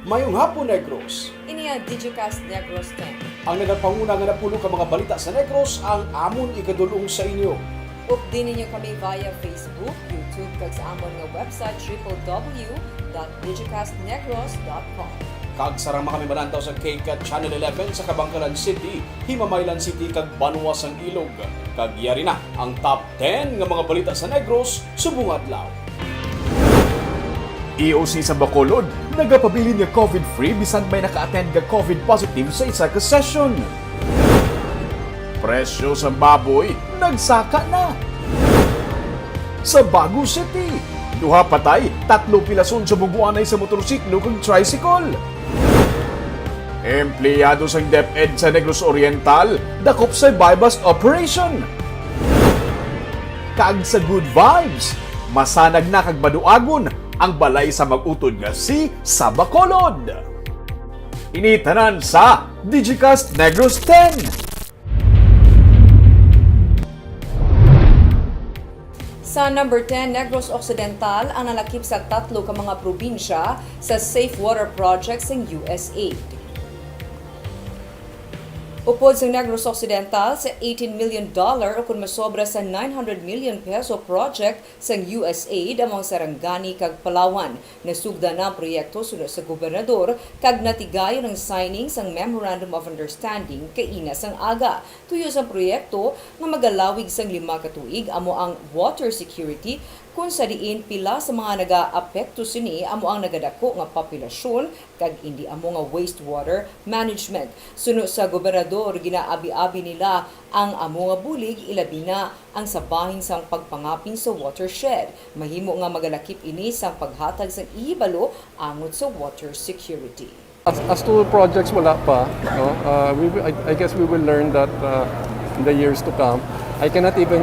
Mayong hapon, Negros. Ini ang Digicast Negros X. Ang nagapanguna nga napulo ka mga balita sa Negros ang amon ikadulong sa inyo. Updin ninyo kami via Facebook, YouTube, kag sa amon nga website www.digicastnegros.com. Kag sarang kami manantaw sa KCAT Channel 11 sa Kabangkalan City, Himamaylan City kag Banuas ang Ilog. Kag yari na ang top 10 nga mga balita sa Negros subong adlaw. EOC sa Bacolod, nagapabilin nga COVID-free bisan may naka-attend nga COVID positive sa isa ka session. Presyo sa baboy, nagsaka na. Sa Bagu City, duha patay, 3 pilason sa bubuanay sa motorsiklo kag tricycle. Empleyado sa DepEd sa Negros Oriental, dakop sa buy-bust operation. Kag sa good vibes, masanag na kag baduagon ang balay sa mag-utod nga sa Bacolod. Initanan sa Digicast Negros X. Sa number 10, Negros Occidental ang nalakip sa 3 ka mga probinsya sa Safe Water Project ng USAID. Upod sa Negros Occidental sa $18 million o kung masobra sa 900 million peso project sa USAID among Sarangani kag Palawan. Nasugda na ang proyekto sunod sa gobernador kag natigayon ang signing sang Memorandum of Understanding kay Inas ang aga. Tuyo sa proyekto nga magalawig sang 5 ka tuig amo ang water security kung sa diin pila sa mga naga-apekto sini amo ang nagadako nga populasyon kag hindi amo nga wastewater management. Sunod sa gobernador, ginaabi-abi nila ang amo nga bulig ilabi na ang sabahin sang pagpangapin sa watershed. Mahimo nga magalakip ini sang paghatag sang ihibalo angot sa water security. As to projects, wala pa. No? I guess we will learn that in the years to come. I cannot even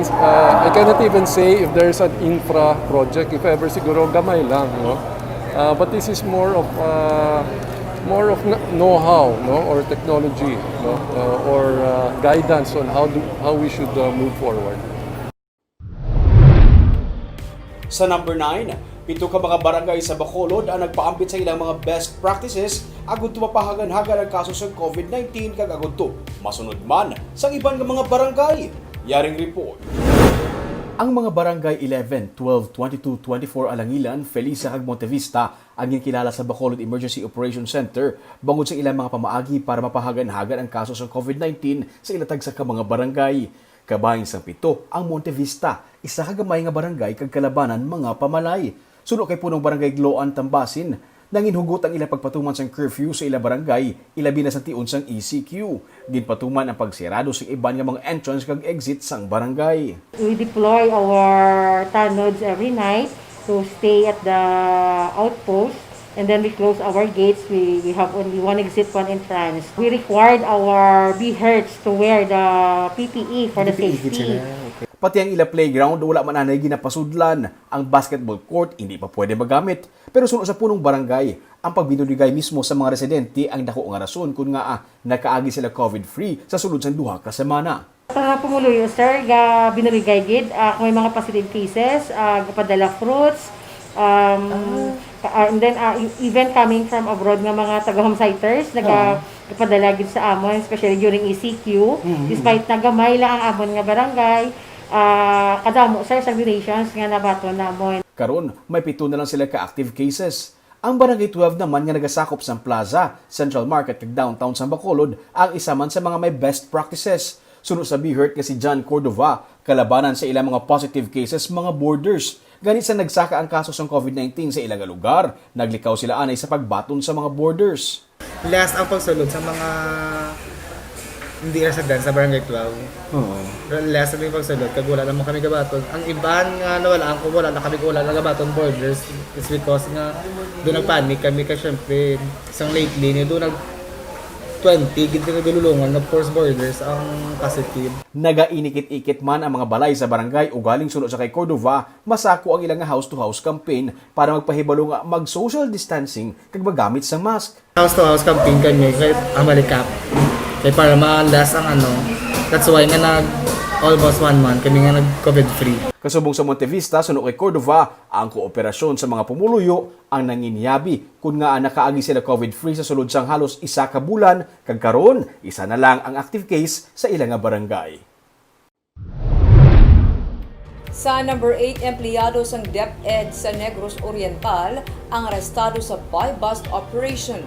say if there's an infra project. If ever, siguro gamay lang. No? But this is more of know-how, no, or technology, no, or guidance on how we should move forward. Sa number 9, 7 ka mga barangay sa Bacolod ang nagpaambit sa ilang mga best practices agud mapahagan-hagan ang kaso sa COVID-19 kag agud to masunod man sa iban nga mga barangay. Yaring report. Ang mga barangay 11, 12, 22, 24 Alangilan, Felisa kag Montevista ang kilala sa Bacolod Emergency Operation Center bangod sa ilang mga pamaagi para mapahagan-hagan ang kaso sa COVID-19 sa ilatag sa mga barangay. Kabahin sa 7 ang Montevista, isa ka gamay nga barangay kag kalabanan mga pamalay. Suno kay punong barangay Gloan Tambasin, nanginhugot ang ilang pagpatuman sang curfew sa ilang barangay, ilabi na sa tiun sang ECQ. Ginpatuman ang pagsirado sa iban nga mga entrance kag exit sang barangay. We deploy our tanods every night to stay at the outpost, and then we close our gates. We have only one exit, one entrance. We required our BHERTs to wear the PPE for the safety. Pati ang ila playground, wala man anay ginapasudlan. Ang basketball court, hindi pa pwede magamit. Pero sunod sa punong barangay, ang pagbinuligay mismo sa mga residente ang dako nga rason kung nga nakaagi sila COVID-free sa sulod sa duha ka semana. Sa pumuluyo, sir, binuligay gid. Kung may mga positive cases, padala fruits, and then even coming from abroad nga mga taga-homesiters, nagpadala gid sa amon, especially during ECQ. Despite nagamay lang ang amon nga barangay, kadamo sir sa relations nga nabaton namon. Karon, may 7 na lang sila ka-active cases. Ang Barangay 12 naman nga nagasakop sa Plaza, Central Market kag downtown sa Bacolod ang isa man sa mga may best practices. Sunod sa BHERT nga si John Cordova, kalabanan sa ilang mga positive cases mga borders. Ganit sa nagsaka ang kaso ng COVID-19 sa ilang lugar, naglikaw sila anay sa pagbaton sa mga borders. Last ang pagsulod sa mga hindi resident sa Barangay 12. Last ang pagsulod, kag wala naman kami gabaton. Ang iban nga nawalaan ko, wala na kami gabaton borders. It's because nga doon nagpanik kami kasi syempre isang lately niya doon 20 gid nga gululungan na force borders ang positive. Nagainikit-ikit man ang mga balay sa barangay ugaling sunod sa kay Cordova, masako ang ilang house-to-house campaign para magpahibalo nga mag-social distancing kag magamit sa mask. House-to-house campaign kami kahit amalikap. Kaya para ma-last ang that's why nga almost 1 month kami nga nag-COVID-free. Kasubong sa Montevista, suno kay Cordova, ang kooperasyon sa mga pumuluyo ang nanginyabi kung nga nakaagi sila COVID-free sa sulod sang halos 1 ka bulan, kag karon isa na lang ang active case sa ilang nga barangay. Sa number 8, empleyado sang DepEd sa Negros Oriental ang arestado sa buy-bust operation.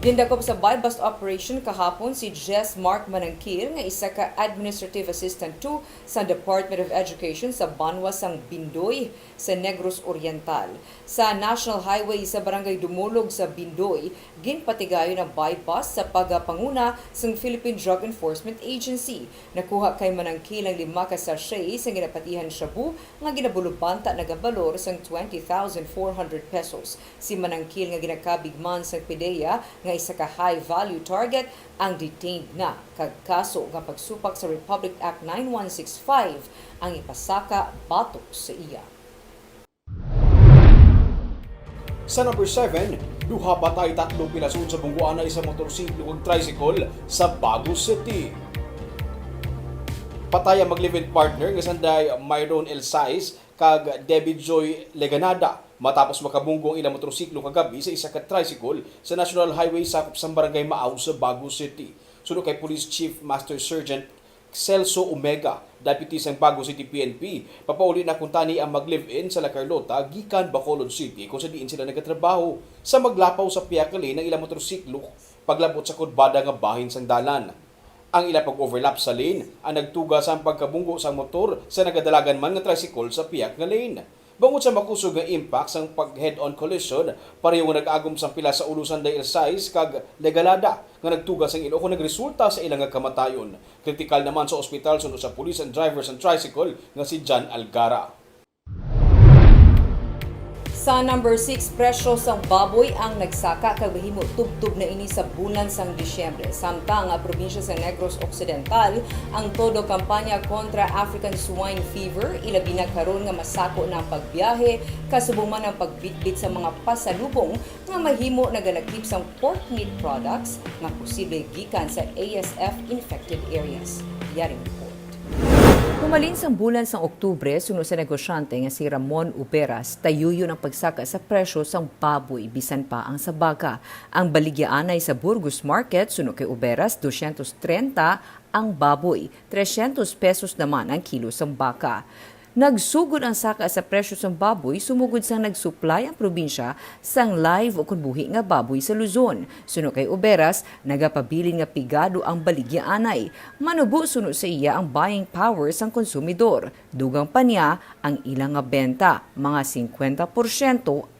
Gindakop sa buy-bust operation kahapon si Jess Mark Manangkil nga isa ka Administrative Assistant 2 sa Department of Education sa Banwa sang Bindoy sa Negros Oriental. Sa National Highway sa Barangay Dumulog sa Bindoy, ginpatigayon ang buy-bust sa pagapanguna sang Philippine Drug Enforcement Agency. Nakuha kay Manangkil ang 5 ka sachet sa ginapatihan shabu nga ginabulubanta nagabalor sang 20,400 pesos. Si Manangkil nga ginakabigman sa PDEA nga isa ka high-value target ang detained na kag kaso nga pagsupak sa Republic Act 9165 ang ipasaka batok sa iya. Sa number 7, duha patay 3 pilason sa bungguan na isang motorsiklo ug tricycle sa Baguio City. Patay ang mag-live-in partner nga sanday Myron Elsais kag Debbie Joy Leganada matapos makabunggo ang ilang motorsiklo kagabi sa isa ka tricycle sa National Highway sakop sa Barangay Maaw sa Baguio City. Sunod kay Police Chief Master Sergeant Celso Omega, Deputy sang Baguio City PNP, papauli na kuntani ang mag-live-in sa La Carlota gikan Bacolod City kung sa diin sila nagatrabaho sa maglapaw sa piyakali ng ilang motorsiklo paglabot sa kudbada nga bahin sang dalan. Ang ila pag-overlap sa lane ang nagtuga sa pagkabunggo sa motor sa nagadalagan man nga tricycle sa piyak nga lane. Bangod sa makusog nga impact sang pag-head-on collision, pareho nga nag-agom sa pila sa ulusan day size kag legalada nga nagtuga sang ilo kung nagresulta sa ilang nga kamatayon. Kritikal naman sa ospital sunod sa police and drivers and tricycle nga si John Algara. Sa number 6, presyo sang baboy ang nagsaka kag mahimo tubtub na ini sa bulan sang Disyembre. Samtang ang probinsya sa Negros Occidental ang todo kampanya kontra African Swine Fever, ilabi na karon nga masako na ang pagbiyahe kasubong man ang pagbitbit sa mga pasalubong nga mahimo naganakip sang pork meat products nga posible gikan sa ASF infected areas. Yaring report. Humalin sa bulan sa Oktubre, sunod sa negosyante nga si Ramon Uberas, tayuyo ng pagsaka sa presyo sang baboy, bisan pa ang sa baka. Ang baligyaanay sa Burgos Market, sunod kay Uberas, 230 ang baboy, 300 pesos naman ang kilo sang baka. Nagsugod ang saka sa presyo sang baboy, sumugod sang nagsupply ang probinsya sang live o kunbuhi nga baboy sa Luzon. Suno kay Uberas, nagapabilin nga pigado ang baligyaanay. Manubo suno sa iya ang buying power sang konsumidor. Dugang pa niya ang ilang nga benta, mga 50%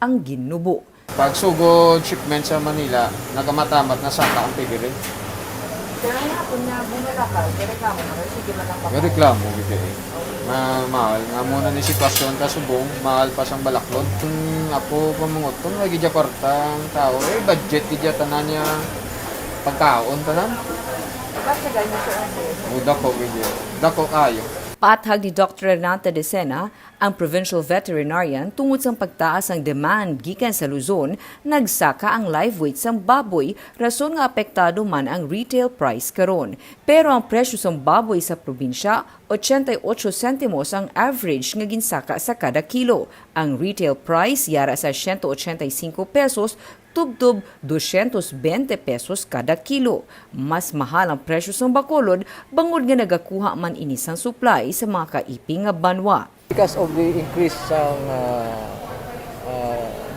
ang ginubo. Pag sugod shipment sa Manila, nagamatamat na saka ang pigirin. Pero nga kung na bumala ka, reklamo mo, sige man lang Reklamo, bigay. Mahal nga muna ni sitwasyon kasubong, mahal pa siyang balaklod. Ako pamungot kung lagi dya kwartang tao, budget di dya tanan niya pagkaon tanan. Basta ganyan siya ang Dako, bigay. Dako kayo. Paathag ni Dr. Renata Decena, ang provincial veterinarian, tungod sa pagtaas ng demand gikan sa Luzon, nagsaka ang live weight sang baboy, rason nga apektado man ang retail price karon. Pero ang presyo sang baboy sa probinsya, 88 sentimos ang average nga ginsaka sa kada kilo. Ang retail price yara sa 185 pesos, tubtub 220 pesos kada kilo. Mas mahal ang presyo sa Bacolod, bangod nga nagakuha man inisang supply sa mga kaiping nga banwa. Because of the increase ng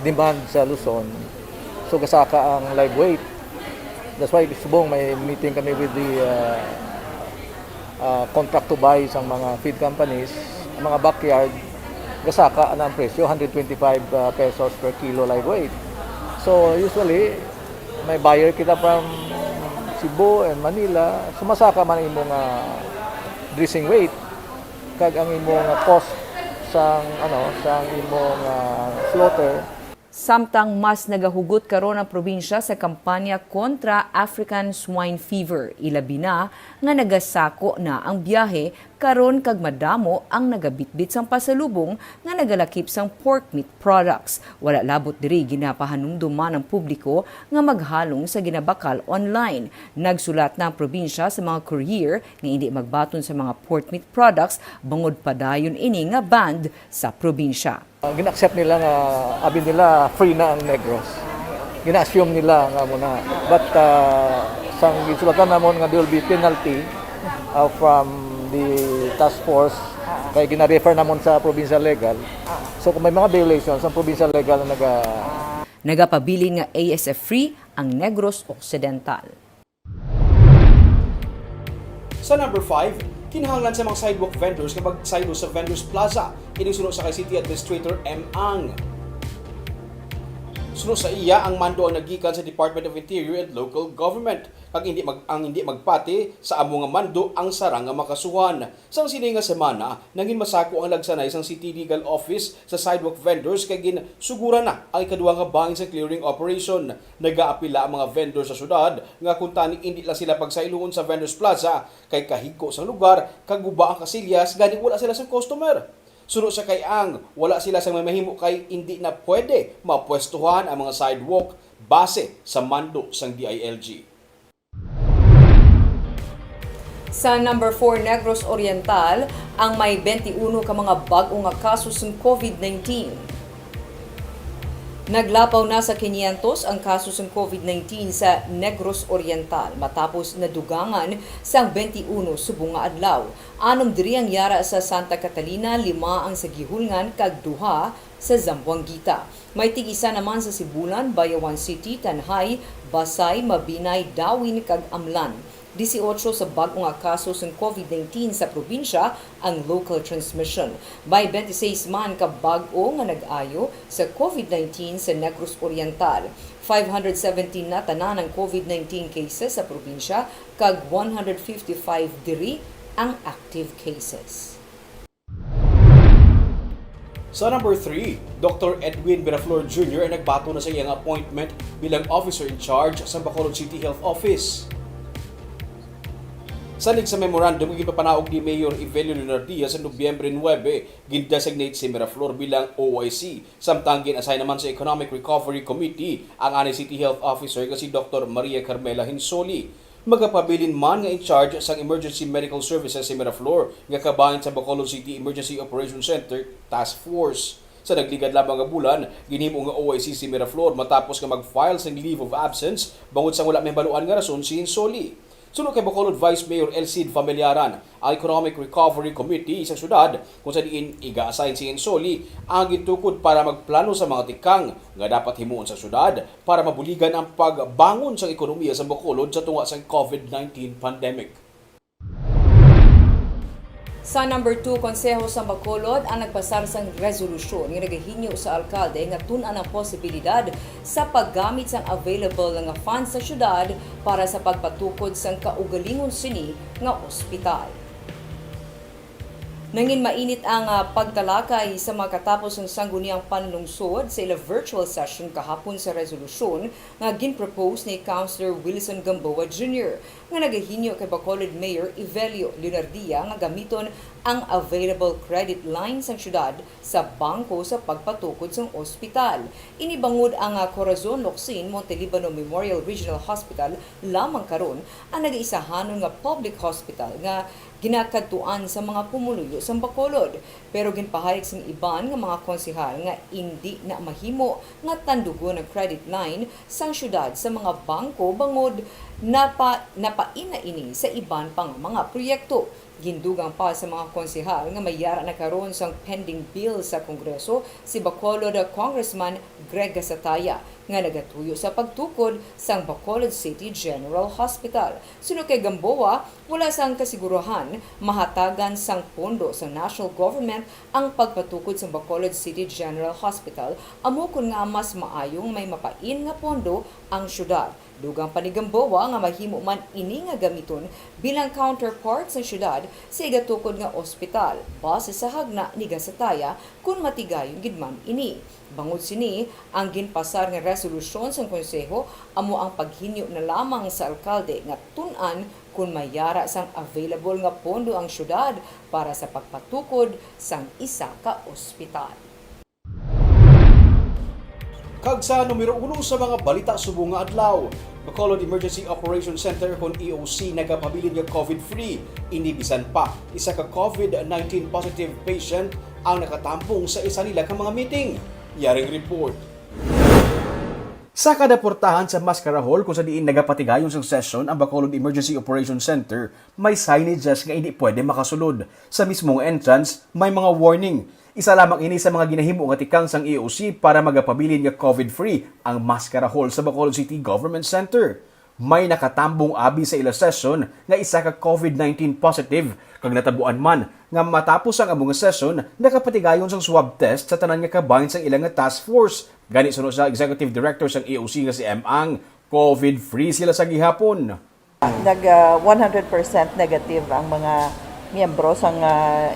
demand sa Luzon, so kasaka ang live weight. That's why subong may meeting kami with the contract to buy sa mga feed companies, mga backyard, kasaka ang presyo, 125 pesos per kilo live weight. So usually, may buyer kita from Cebu and Manila, sumasaka man imong dressing weight, kag ang imong cost sang imong slaughter. Samtang mas nagahugot karon ang probinsya sa kampanya kontra African Swine Fever, ilabi na nga nagasako na ang biyahe karon kag madamo ang nagabitbit sang pasalubong nga nagalakip sang pork meat products. Wala labot diri ginapahanumduman ng publiko nga maghalong sa ginabakal online. Nagsulat na ang probinsya sa mga courier nga hindi magbaton sa mga pork meat products bangod padayon ini nga banned sa probinsya. Gina-accept nila nga abi nila free na ang Negros. Gina-assume nila nga muna. But sang gisulatan namon nga there will be penalty from the task force kay gina-refer namon sa provincial legal. So kung may mga violations, ang provincial legal na Nagapabilin nga ASF free ang Negros Occidental. Sa number 5, kinahanglan sa mga sidewalk vendors kapag saylo sa Vendors Plaza. Inisunod sa kay City Administrator M. Ang. Sunod sa iya ang mando ang nagikan sa Department of Interior and Local Government. Kag hindi magpati sa amo nga mando ang sarang nga makasuhan. Sang sini nga semana nangin masako ang lagsanay sang City Legal Office sa sidewalk vendors kay ginsugura na ang ikaduha nga bahin sa clearing operation. Nagaapila ang mga vendors sa syudad nga kung tani hindi lang sila pagsailoon sa Vendors Plaza kay kahigko sang lugar kag guba ang kasilyas gani wala sila sa customer. Sunod sa kay Ang, wala sila sa mahimo kay hindi na pwede mapwestuhan ang mga sidewalk base sa mando sang DILG. Sa number 4 Negros Oriental, ang may 21 ka mga bag-o nga kaso sa COVID-19. Naglapaw na sa 500 ang kaso ng COVID-19 sa Negros Oriental matapos nadugangan sa 21 subong nga adlaw. Anom diri ang yara sa Santa Catalina, 5 ang sa Gihulngan kag 2 sa Zamboanguita. May tig-isa naman sa Sibulan, Bayawan City, Tanhay, Basay, Mabinay, Dawin kag Amlan. 18 sa bag-o nga kaso ng COVID-19 sa probinsya ang local transmission. May 26 man ka bag-o nga nag-ayo sa COVID-19 sa Negros Oriental. 517 na tanan ang COVID-19 cases sa probinsya kag 155 diri ang active cases. Sa number 3, Dr. Edwin Miraflor Jr. ay nagbato na sa iyang appointment bilang officer in charge sa Bacolod City Health Office. Salig sa memorandum, ipapanaog ni Mayor Evelio Leonardia sa Nobyembre 9, gindesignate si Miraflor bilang OIC. Samtang ginassign naman sa Economic Recovery Committee ang anay City Health Officer nga si Dr. Maria Carmela Hinsoli. Magapabilin man nga in charge sa Emergency Medical Services si Miraflor nga kabahin sa Bacolod City Emergency Operations Center Task Force. Sa nagligad lamang nga bulan, ginhimo nga OIC si Miraflor matapos nga mag-file sa leave of absence bangod sa wala may baluan nga rason si Hinsoli. Sunod kay Bacolod Vice Mayor Elcid Familiaran, ang Economic Recovery Committee sa syudad kung saan iga-assign si Hinsoli ang gitukod para magplano sa mga tikang nga dapat himuon sa syudad para mabuligan ang pagbangon sa ekonomiya sa Bacolod sa tunga sa COVID-19 pandemic. Sa number 2, Konseho sa Bacolod ang nagpasar sang resolusyon nga nagahinyo sa alkalde nga tun-an ang posibilidad sa paggamit sang available nga funds sa syudad para sa pagpatukod sang kaugalingon sini nga ospital. Nangin mainit ang pagtalakay sa mga katapos ng sangguniang panlungsod sa ila virtual session kahapon sa resolusyon nga ginpropose ni Councilor Wilson Gamboa Jr. nga nagahinyo kay Bacolod Mayor Evelio Leonardia nga gamiton ang available credit line sa syudad sa bangko sa pagpatukod sa ospital. Inibangod ang Corazon Locsin Montelibano Memorial Regional Hospital lamang karon ang nagaisahanon nga public hospital nga ginakadtuan sa mga pumuluyo sa Bacolod. Pero ginpahayag sang iban nga mga konsehal nga hindi na mahimo nga tandugon ang credit line sang syudad sa mga bangko bangod napaina ini sa iban pang mga proyekto. Gindugang pa sa mga konsehal nga mayara na karon sang pending bill sa Kongreso si Bacolod Congressman Greg Gasataya nga nagatuyo sa pagtukod sang Bacolod City General Hospital. Sunod kay Gamboa, wala sang kasiguruhan mahatagan sang pondo sa national government ang pagpatukod sa Bacolod City General Hospital amo kun nga mas maayong may mapain nga pondo ang syudad. Dugang pa ni Gamboa nga mahimo man ini nga gamiton bilang counterpart sa syudad sa igatukod nga ospital base sa hagna ni Gasataya kung matigayon gid man ini. Bangod sini, ang ginpasar nga resolusyon sa konseho amo ang paghinyo na lamang sa alkalde nga tun-an kung mayara sang available nga pondo ang syudad para sa pagpatukod sang isa ka ospital. Kag sa numero 1 sa mga balita subong nga adlaw, Bacolod Emergency Operations Center kon EOC nagapabilin nga COVID-free. Inibisan pa isa ka COVID-19 positive patient ang nakatampong sa isa nila ka mga meeting. Yaring report. Sa kada portahan sa Mascara Hall kung sa diin nagapatigayon sa session ang Bacolod Emergency Operations Center, may signages nga hindi pwede makasulod. Sa mismong entrance, may mga warning. Isa lamang ini sa mga ginahimo nga tikang sang EOC para magapabilin nga COVID-free ang Mascara Hall sa Bacolod City Government Center. May nakatambong abi sa ila session nga isa ka COVID-19 positive kag natabuan man nga matapos ang among session nakapatigayon sang swab test sa tanan nga kabahin sang ilang nga task force. Gani sunod sa Executive Director sang EOC nga si M. Ang, COVID-free sila sa gihapon. 100% negative ang mga miyembro sang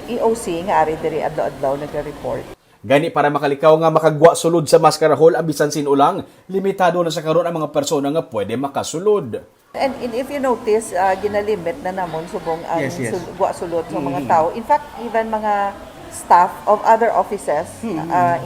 EOC nga ari diri adlaw-adlaw nag-report. Gani para makalikaw nga makagwa sulod sa Mascara Hall ang bisan sinulang, limitado na sa karon ang mga persona nga pwede makasulod. And if you notice, ginalimit na namon subong ang gwa sulod sa mga tao. In fact, even mga staff of other offices,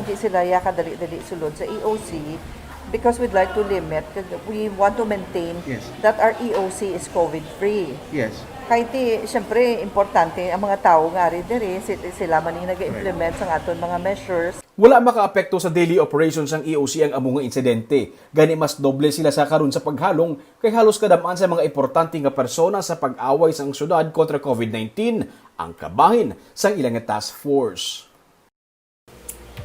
hindi sila yakadali-dali sulod sa EOC because we'd like to limit, we want to maintain that our EOC is COVID-free. Yes. Kahit siyempre, importante ang mga tao nga rin diri, sila man yung nag-implement sa aton mga measures. Wala makaapekto sa daily operations ng EOC ang among nga insidente. Gani mas doble sila sa karon sa paghalong kay halos kadamaan sa mga importante nga persona sa pag-away sa syudad kontra COVID-19 ang kabahin sang ilang nga task force.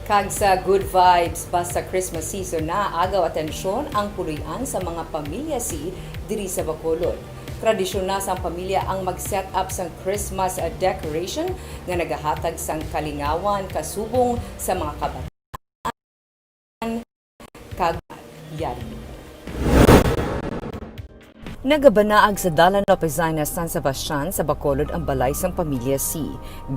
Kag sa good vibes basta Christmas season na agaw atensyon ang puloy-an sa mga pamilya diri sa Bacolod. Tradisyon na sang pamilya ang mag-set up sang Christmas decoration nga nagahatag sang kalingawan kasubong sa mga kabataan kag yari. Nagabanaag sa dalan na Pizina San Sebastian sa Bacolod ang balay sang pamilya C.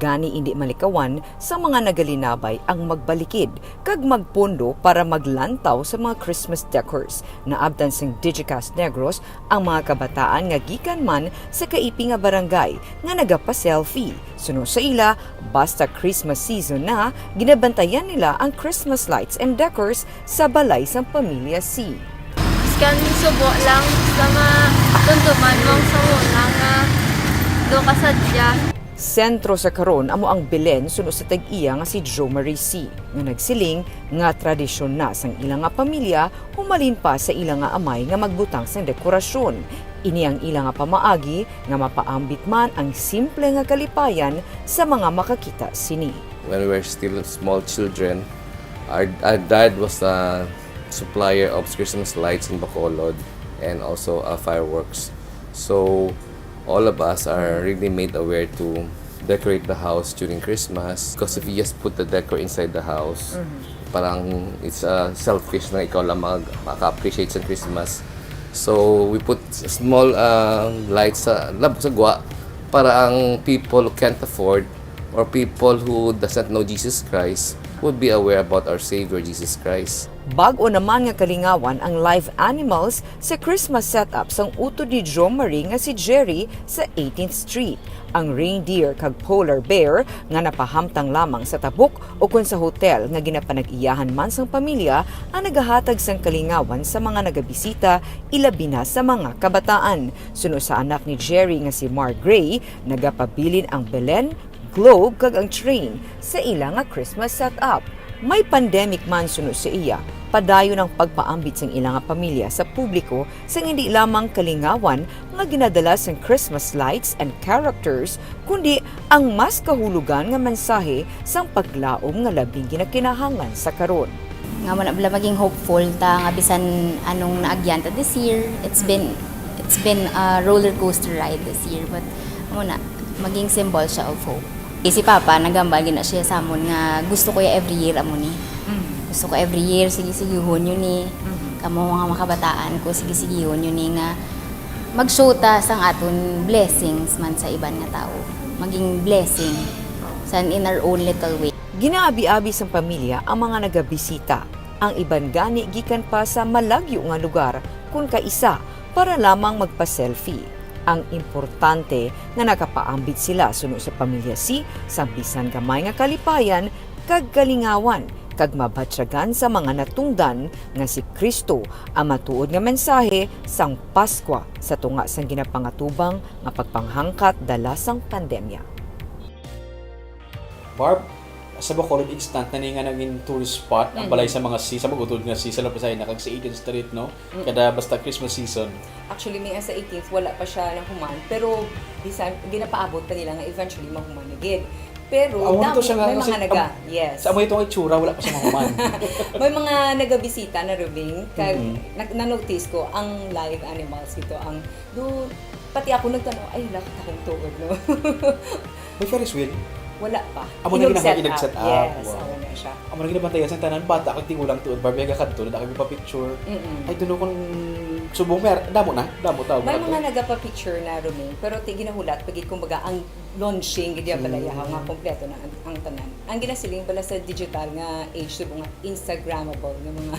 Gani indi malikawan sa mga nagalinabay ang magbalikid kag magpondo para maglantaw sa mga Christmas decors. Naabdan sang Digicast Negros ang mga kabataan nga gikan man sa kaipi nga barangay nga nagapa-selfie. Sunod sa ila, basta Christmas season na, ginabantayan nila ang Christmas lights and decors sa balay sang pamilya C. Kan subo lang sa mga tunduman mong sa muna nga do kasadya. Sentro sa karon amo ang Belen sunod sa tag-iya nga si Jo Marie C. nga nagsiling nga tradisyon na sang ilang nga pamilya humalin pa sa ilang nga amay nga magbutang sang dekorasyon. Ini ang ilang nga pamaagi nga mapaambit man ang simple nga kalipayan sa mga makakita sini. When we were still small children, our dad was a supplier of Christmas lights in Bacolod and also fireworks. So all of us are really made aware to decorate the house during Christmas because if you just put the decor inside the house, parang it's selfish na ikaw lang maka-appreciate sa Christmas. So we put small lights sa gwa para ang people who can't afford or people who doesn't know Jesus Christ would be aware about our Savior Jesus Christ. Bag-o naman nga kalingawan ang live animals sa Christmas setup sang utod ni Jo Marie nga si Jerry sa 18th Street. Ang reindeer kag polar bear nga napahamtang lamang sa tabok o kun sa hotel nga ginapanag-iyahan man sang pamilya ang nagahatag sang kalingawan sa mga nagabisita ilabi na sa mga kabataan. Sunod sa anak ni Jerry nga si Mark Gray, nagapabilin ang Belen, globe kag ang train sa ilang nga Christmas setup. May pandemic man sunod sa iya, padayon ang pagpaambit sang ilang nga pamilya sa publiko sang hindi lamang kalingawan nga ginadala sang Christmas lights and characters, kundi ang mas kahulugan nga mensahe sang paglaom nga labing ginakinahangan sa karon. Nga mo na maging hopeful ta nga bisan anong naagyan ta this year. It's been a roller coaster ride this year, but mo na maging symbol siya of hope. Si Papa, nagambal gina siya sa amon nga gusto ko ya every year amo ni. Gusto ko every year, sige-sigihon yun ni. Kamo mga makabataan ko, sige-sigihon yun ni nga mag-show ta sang aton blessings man sa iban nga tao. Maging blessing san in our own little way. Ginaabi-abi sa pamilya ang mga nagabisita. Ang iban gani gikan pa sa malagyo nga lugar kung kaisa para lamang magpa-selfie. Ang importante nga nakapaambit sila suno sa pamilya sa bisan gamay nga kalipayan kag kalingawan kag mabatsyagan sa mga natungdan nga si Kristo ang matuod nga mensahe sang Paskwa sa tunga sang ginapangatubang nga pagpanghangkat dala sang pandemya. Barb, sa Bacolod instant na nga naging tourist spot ang balay sa mga sa magutod nga sa Lapasay na kag sa Eden Street, no? Kada basta Christmas season. Actually, may sa 18th, wala pa siya ng human. Pero, bisan, ginapaabot pa nila nga eventually mahumanigid. Pero, may mga naga. Yes. Sa mo itong itsura, wala pa siya mahuman. May mga nagabisita na Rubing. Na-notice ko, ang live animals ito, pati ako nagtanong, ay, lakit akong tuod, no? May Ferris wheel? Wala pa. Amo na ginag-set up. Yes, wow. amo na siya. Amo na ginabantayan sa tanan bata kag tingulang tuod barbega kadto na kag pa-picture. Ay duno kon subong damo tawag. May mga nagapa-picture na Roming, pero ti ginahulat pagit kumbaga ang launching gid balaya nga kompleto na ang tanan. Ang ginasiling bala sa digital nga age subong nga Instagrammable nga mga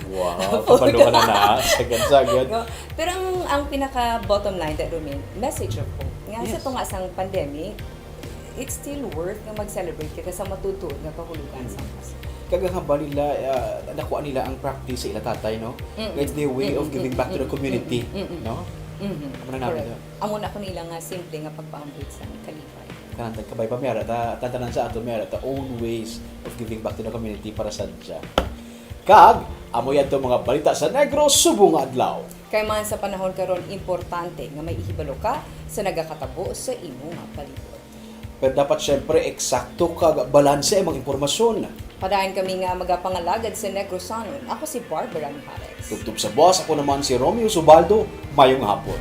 papaluhan na sagad. Pero ang pinaka bottom line that Roming, message of hope. Nga sa tunga sang pandemic, it's still worth nga mag-celebrate kasi sa matutuod nga kahulugan sa Pasko. Kagahamba nila, nakuha nila ang practice sa ila tatay, no? It's their way of giving back to the community, no? Amo na namin. Amo na ko nila nga simple nga pagpaambit sa kalipay. Kanang kabay pa mera, tatanan sa ato mera, the own ways of giving back to the community para sa dya. Kag, amo yan mga balita sa Negros subong adlaw. Kay man sa panahon karon importante nga may ihibalo ka sa nagakatabo sa imo nga palibot. Pero dapat syempre eksakto kag balanse ang mga impormasyon. Padayon kami nga magapangalagad sa Negrosanon. Ako si Barbara Mijares. Tubtub sa boss, ako naman si Romeo Subaldo. Mayong hapon.